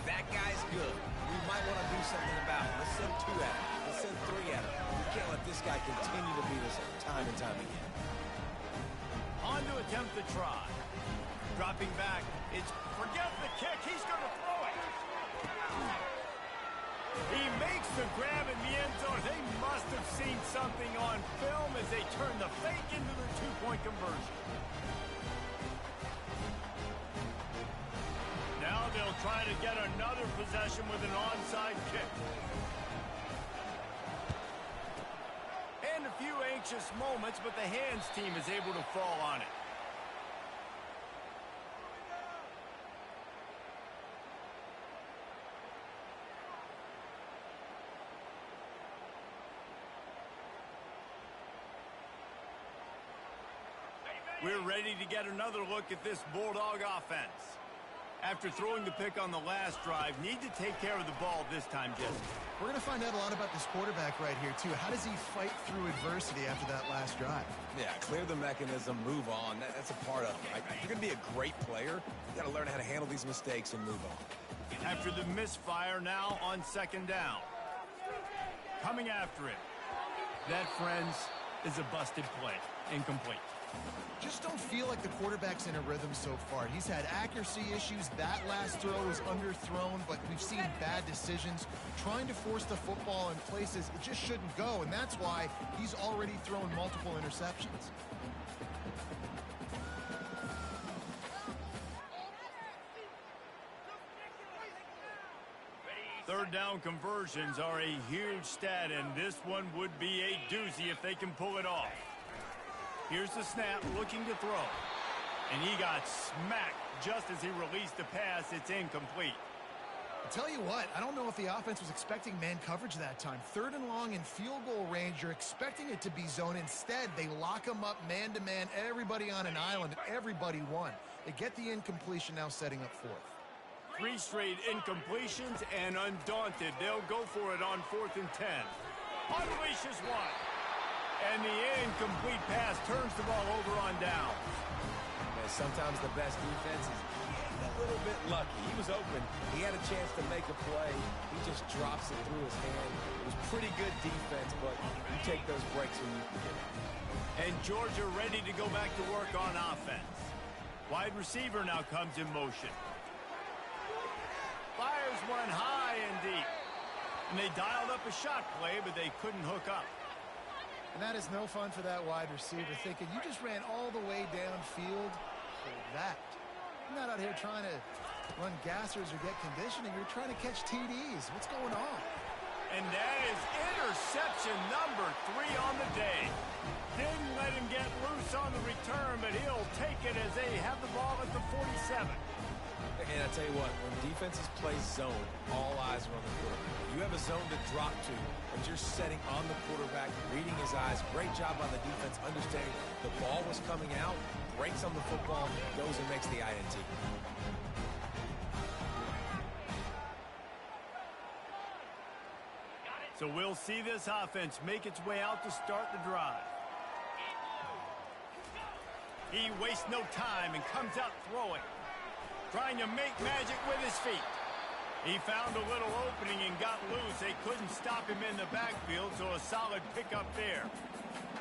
that guy's good. We might want to do something about it. Let's send 2 at him. Let's send 3 at him. We can't let this guy continue to beat us time and time again. On to attempt the try. Dropping back. It's forget the kick. He's going to throw it. He makes the grab in the end zone. They must have seen something on film as they turn the fake into the 2-point conversion. Now they'll try to get another possession with an onside kick. And a few anxious moments, but the hands team is able to fall on it. We're ready to get another look at this Bulldog offense. After throwing the pick on the last drive, need to take care of the ball this time, Jesse. We're going to find out a lot about this quarterback right here, too. How does he fight through adversity after that last drive? Yeah, clear the mechanism, move on. That's a part of it. Right? If you're going to be a great player, you got to learn how to handle these mistakes and move on. After the misfire, now on 2nd down. Coming after it. That, friends, is a busted play. Incomplete. Just don't feel like the quarterback's in a rhythm so far. He's had accuracy issues. That last throw was underthrown, but we've seen bad decisions. Trying to force the football in places it just shouldn't go, and that's why he's already thrown multiple interceptions. Third down conversions are a huge stat, and this one would be a doozy if they can pull it off. Here's the snap, looking to throw. And he got smacked just as he released the pass. It's incomplete. I'll tell you what, I don't know if the offense was expecting man coverage that time. 3rd and long in field goal range, you're expecting it to be zone. Instead, they lock him up man-to-man, everybody on an island, and everybody won. They get the incompletion, now setting up 4th. 3 straight incompletions, and undaunted, they'll go for it on 4th and 10. Unleashes one. And the incomplete pass turns the ball over on down. Man, sometimes the best defense is getting a little bit lucky. He was open. He had a chance to make a play. He just drops it through his hand. It was pretty good defense, but you take those breaks when you can get it. And Georgia ready to go back to work on offense. Wide receiver now comes in motion. Fires one high and deep. And they dialed up a shot play, but they couldn't hook up. And that is no fun for that wide receiver, thinking you just ran all the way downfield for that. You're not out here trying to run gassers or get conditioning. You're trying to catch TDs. What's going on? And that is interception number 3 on the day. Didn't let him get loose on the return, but he'll take it as they have the ball at the 47. And I tell you what, when defenses play zone, all eyes are on the quarterback. You have a zone to drop to, but you're setting on the quarterback, reading his eyes. Great job by the defense, understanding the ball was coming out, breaks on the football, goes and makes the INT. So we'll see this offense make its way out to start the drive. He wastes no time and comes out throwing. trying to make magic with his feet. He found a little opening and got loose. They couldn't stop him in the backfield, so a solid pickup there.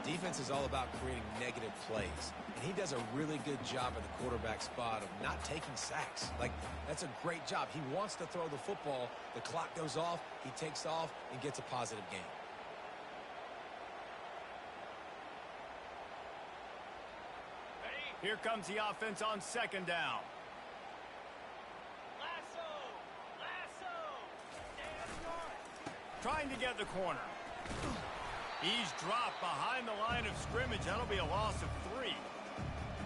Defense is all about creating negative plays, and he does a really good job at the quarterback spot of not taking sacks. Like, that's a great job. He wants to throw the football. The clock goes off, he takes off, and gets a positive gain. Here comes the offense on second down. Trying to get the corner. He's dropped behind the line of scrimmage. That'll be a loss of 3.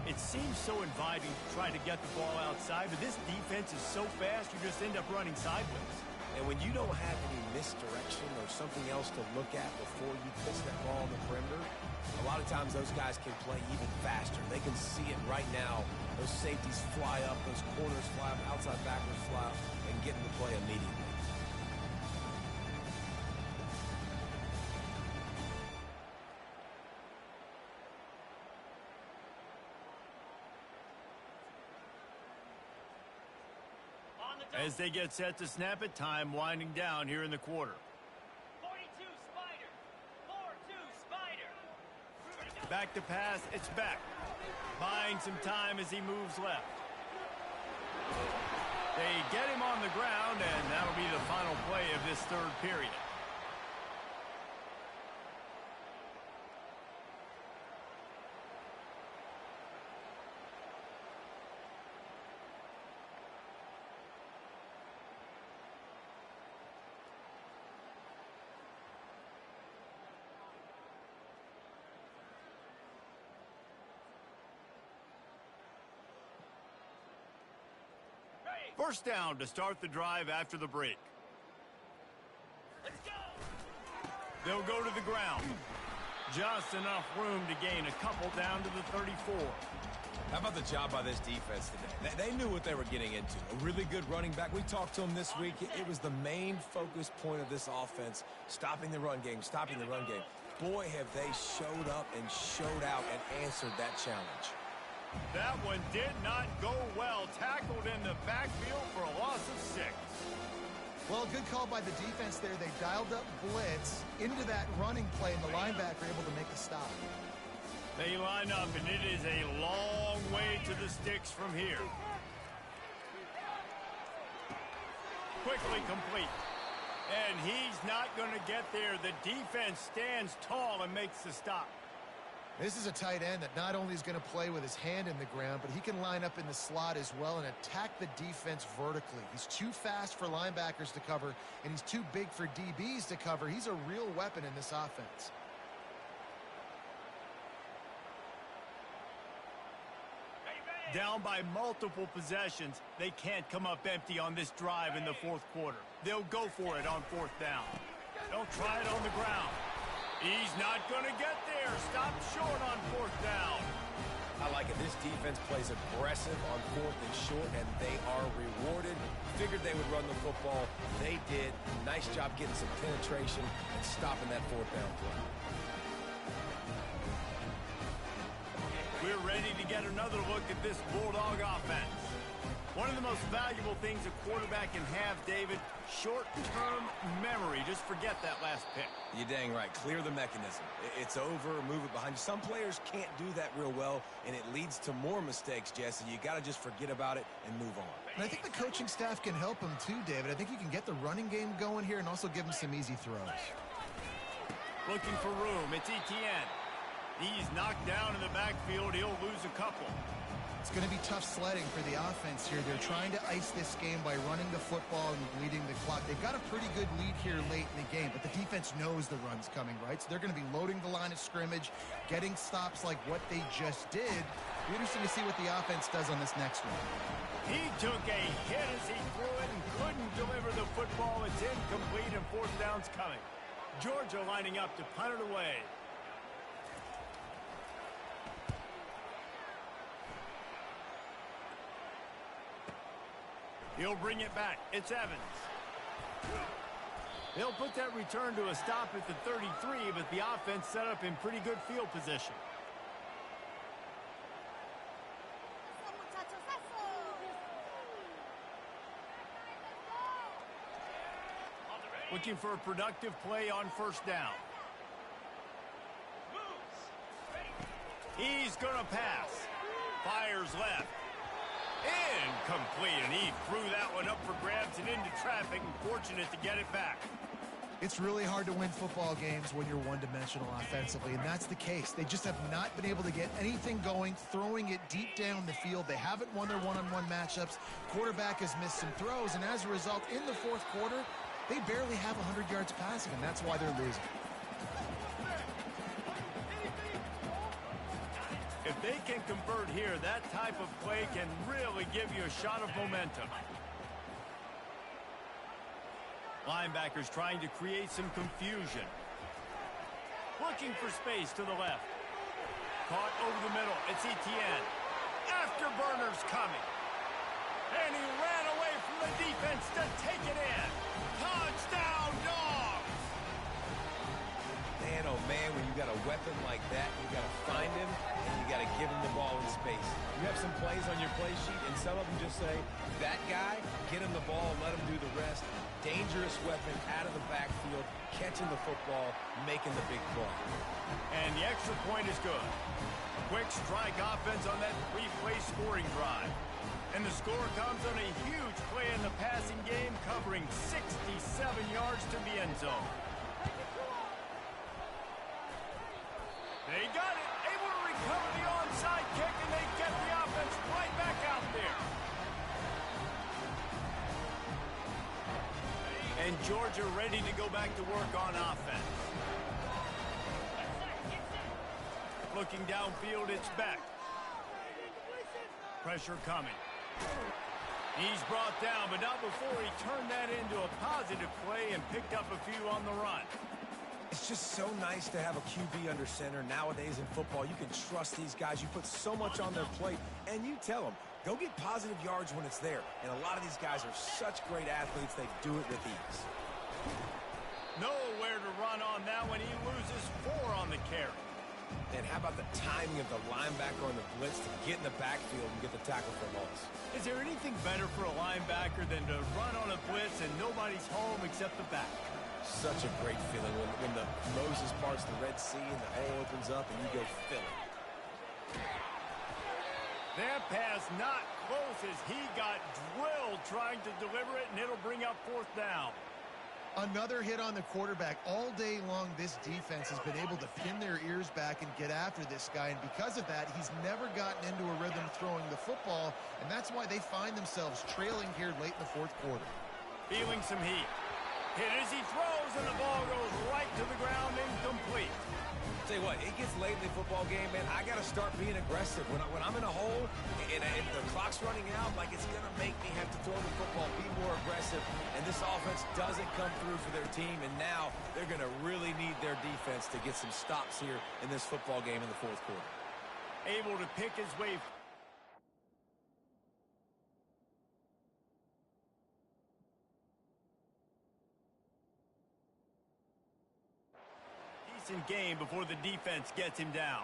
It seems so inviting to try to get the ball outside, but this defense is so fast you just end up running sideways. And when you don't have any misdirection or something else to look at before you pitch that ball on the perimeter, a lot of times those guys can play even faster. They can see it right now. Those safeties fly up, those corners fly up, outside backers fly up, and get in the play immediately. As they get set to snap it, time winding down here in the quarter. 42 Spider. 4-2 Spider. Back to pass, it's back. Buying some time as he moves left. They get him on the ground, and that'll be the final play of this third period. First down to start the drive after the break. Let's go. They'll go to the ground. Just enough room to gain a couple down to the 34. How about the job by this defense today? They knew what they were getting into. A really good running back. We talked to him this week. It was the main focus point of this offense, stopping the run game, stopping the run game. Boy, have they showed up and showed out and answered that challenge. That one did not go well. Tackled in the backfield for a loss of 6. Well, good call by the defense there. They dialed up blitz into that running play, and the linebacker able to make the stop. They line up, and it is a long way to the sticks from here. Quickly complete. And he's not going to get there. The defense stands tall and makes the stop. This is a tight end that not only is going to play with his hand in the ground, but he can line up in the slot as well and attack the defense vertically. He's too fast for linebackers to cover, and he's too big for DBs to cover. He's a real weapon in this offense. Down by multiple possessions, they can't come up empty on this drive in the fourth quarter. They'll go for it on fourth down. They'll try it on the ground. He's not going to get there. Stop short on fourth down. I like it. This defense plays aggressive on fourth and short, and they are rewarded. Figured they would run the football. They did. Nice job getting some penetration and stopping that fourth down play. We're ready to get another look at this Bulldog offense. One of the most valuable things a quarterback can have, David, short-term memory. Just forget that last pick. You're dang right. Clear the mechanism. It's over. Move it behind you. Some players can't do that real well, and it leads to more mistakes, Jesse. You got to just forget about it and move on. And I think the coaching staff can help him too, David. I think you can get the running game going here and also give him some easy throws. Looking for room. It's Etienne. He's knocked down in the backfield. He'll lose a couple. It's going to be tough sledding for the offense here. They're trying to ice this game by running the football and leading the clock. They've got a pretty good lead here late in the game, but the defense knows the run's coming, right? So they're going to be loading the line of scrimmage, getting stops like what they just did. It'll be interesting to see what the offense does on this next one. He took a hit as he threw it and couldn't deliver the football. It's incomplete and fourth down's coming. Georgia lining up to punt it away. He'll bring it back. It's Evans. They'll put that return to a stop at the 33, but the offense set up in pretty good field position. Looking for a productive play on first down. He's going to pass. Fires left. Incomplete, and he threw that one up for grabs and into traffic, and fortunate to get it back. It's really hard to win football games when you're one-dimensional offensively, and that's the case. They just have not been able to get anything going, throwing it deep down the field. They haven't won their one-on-one matchups. Quarterback has missed some throws, and as a result, in the fourth quarter, they barely have 100 yards passing, and that's why they're losing. If they can convert here, that type of play can really give you a shot of momentum. Linebackers trying to create some confusion. Looking for space to the left. Caught over the middle. It's Etienne. Afterburner's coming. And he ran away from the defense to take it in. Touchdown, Dogs! Man, oh man, when you got a weapon like that, you got to find him, and you got to give him the ball in space. You have some plays on your play sheet, and some of them just say, that guy, get him the ball, let him do the rest. Dangerous weapon out of the backfield, catching the football, making the big play. And the extra point is good. Quick strike offense on that three-play scoring drive. And the score comes on a huge play in the passing game, covering 67 yards to the end zone. They got it, able to recover the onside kick, and they get the offense right back out there. And Georgia ready to go back to work on offense. Looking downfield, it's Beck. Pressure coming. He's brought down, but not before he turned that into a positive play and picked up a few on the run. It's just so nice to have a QB under center. Nowadays in football, you can trust these guys. You put so much on their plate, and you tell them, go get positive yards when it's there. And a lot of these guys are such great athletes, they do it with ease. Nowhere to run on that when he loses 4 on the carry. And how about the timing of the linebacker on the blitz to get in the backfield and get the tackle for loss? Is there anything better for a linebacker than to run on a blitz and nobody's home except the back? Such a great feeling when the Moses parts the Red Sea and the hole opens up and you go fill it. That pass not close as he got drilled trying to deliver it, and it'll bring up 4th down. Another hit on the quarterback. All day long, this defense has been able to pin their ears back and get after this guy, and because of that, he's never gotten into a rhythm throwing the football, and that's why they find themselves trailing here late in the fourth quarter. Feeling some heat. Hit as he throws, and the ball goes right to the ground, incomplete. Tell you what, it gets late in the football game, man. I got to start being aggressive. When I'm in a hole and the clock's running out, like it's going to make me have to throw the football, be more aggressive. And this offense doesn't come through for their team, and now they're going to really need their defense to get some stops here in this football game in the fourth quarter. Able to pick his way. Game before the defense gets him down.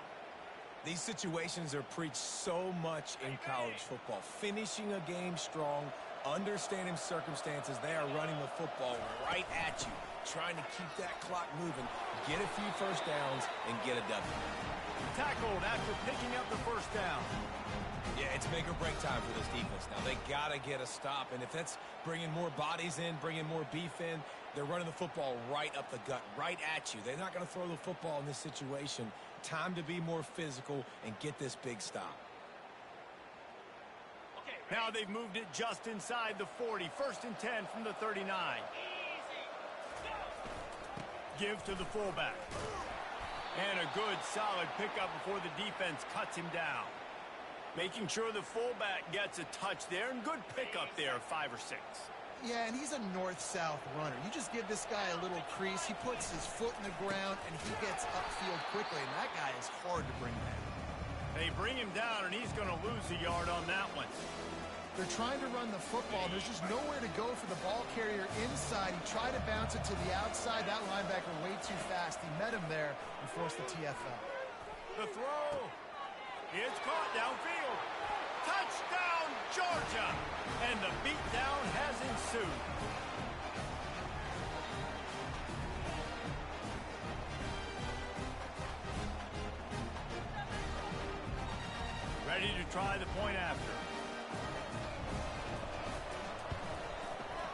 These situations are preached so much in college football. Finishing a game strong, understanding circumstances. They are running the football right at you, trying to keep that clock moving, get a few first downs, and get a W. Tackled after picking up the first down. Yeah, it's make or break time for this defense. Now, they got to get a stop, and if that's bringing more bodies in, bringing more beef in, they're running the football right up the gut, right at you. They're not going to throw the football in this situation. Time to be more physical and get this big stop. Okay, now they've moved it just inside the 40. 1st and 10 from the 39. Give to the fullback. And a good, solid pickup before the defense cuts him down. Making sure the fullback gets a touch there, and good pickup there, 5 or 6. Yeah, and he's a north-south runner. You just give this guy a little crease, he puts his foot in the ground, and he gets upfield quickly, and that guy is hard to bring down. They bring him down, and he's going to lose a yard on that one. They're trying to run the football. There's just nowhere to go for the ball carrier inside. He tried to bounce it to the outside. That linebacker way too fast. He met him there and forced the TFL. The throw. It's caught downfield. Touchdown, Georgia! And the beatdown has ensued. try the point after.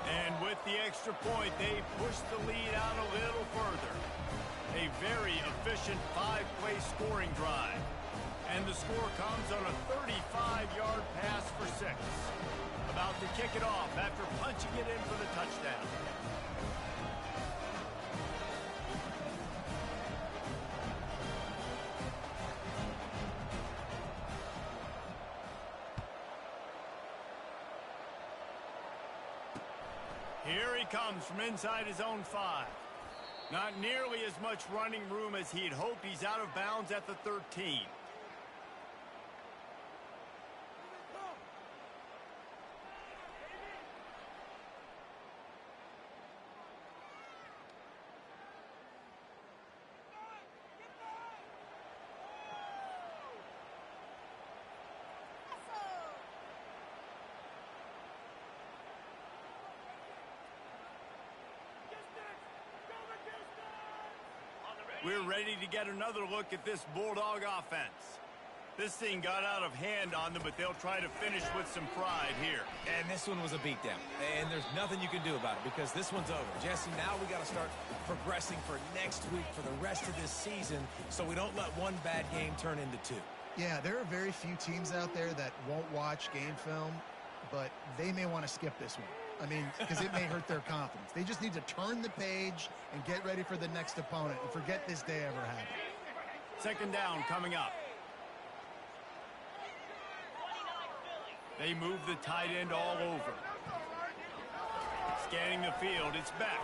And with the extra point, they push the lead out a little further. A very efficient 5-play scoring drive. And the score comes on a 35-yard pass for 6. About to kick it off after punching it in for the touchdown. Here he comes from inside his own 5. Not nearly as much running room as he'd hoped. He's out of bounds at the 13. We're ready to get another look at this Bulldog offense. This thing got out of hand on them, but they'll try to finish with some pride here. And this one was a beatdown. And there's nothing you can do about it because this one's over. Jesse, now we got to start progressing for next week for the rest of this season so we don't let one bad game turn into 2. Yeah, there are very few teams out there that won't watch game film, but they may want to skip this one. I mean, because it may hurt their confidence. They just need to turn the page and get ready for the next opponent and forget this day ever happened. Second down coming up. They move the tight end all over. Scanning the field, it's back.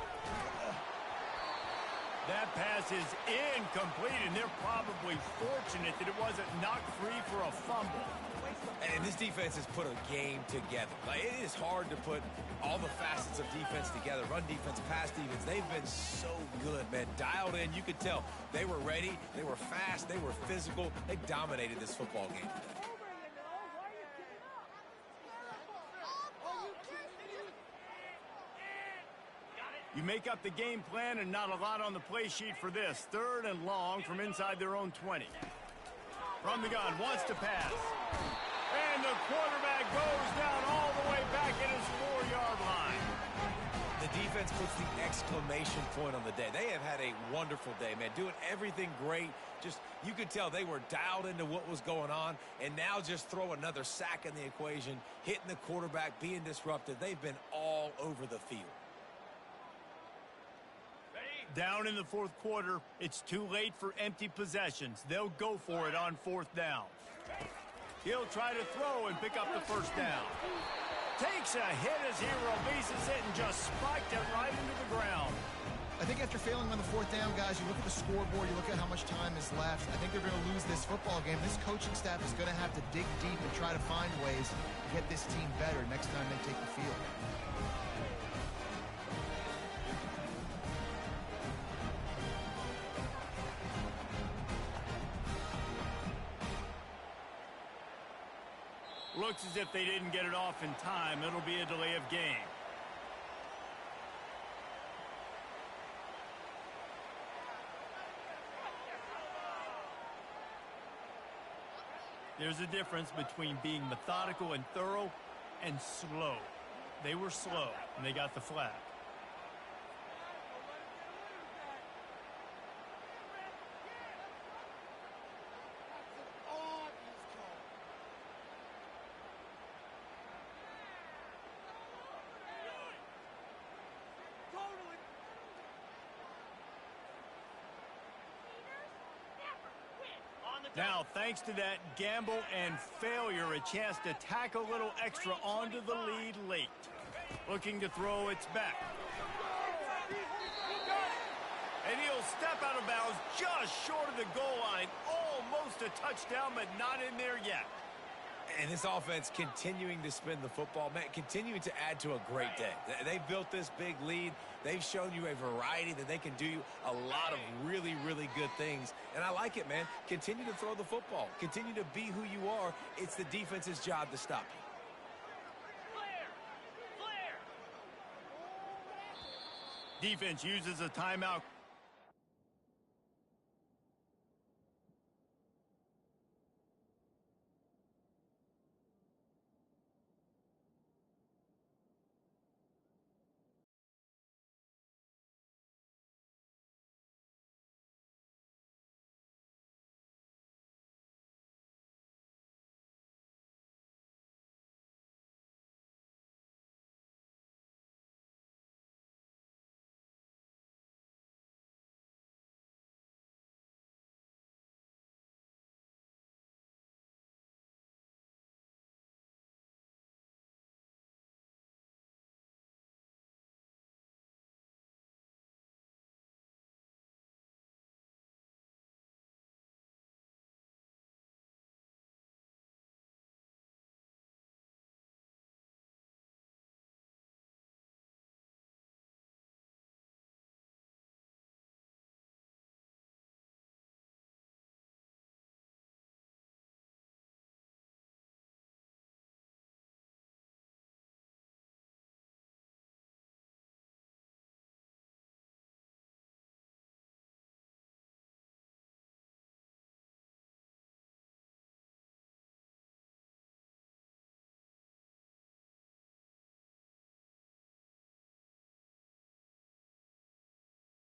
That pass is incomplete, and they're probably fortunate that it wasn't knocked free for a fumble. And this defense has put a game together. Like, it is hard to put all the facets of defense together. Run defense, pass defense. They've been so good, man. Dialed in. You could tell they were ready. They were fast. They were physical. They dominated this football game today. You make up the game plan and not a lot on the play sheet for this. 3rd and long from inside their own 20. From the gun, wants to pass. And the quarterback goes down all the way back at his 4-yard line. The defense puts the exclamation point on the day. They have had a wonderful day, man. Doing everything great. Just, you could tell they were dialed into what was going on. And now just throw another sack in the equation. Hitting the quarterback, being disruptive. They've been all over the field. Down in the 4th quarter, it's too late for empty possessions. They'll go for it on 4th down. He'll try to throw and pick up the first down. Takes a hit as he releases it and just spiked it right into the ground. I think after failing on the 4th down, guys, you look at the scoreboard, you look at how much time is left. I think they're going to lose this football game. This coaching staff is going to have to dig deep and try to find ways to get this team better next time they take the field. Looks as if they didn't get it off in time. It'll be a delay of game. There's a difference between being methodical and thorough and slow. They were slow, and they got the flag. Now, thanks to that gamble and failure, a chance to tack a little extra onto the lead late. Looking to throw, it's back. And he'll step out of bounds just short of the goal line. Almost a touchdown, but not in there yet. And this offense continuing to spin the football, man, continuing to add to a great day. They built this big lead. They've shown you a variety that they can do a lot of really, really good things. And I like it, man. Continue to throw the football. Continue to be who you are. It's the defense's job to stop you. Defense uses a timeout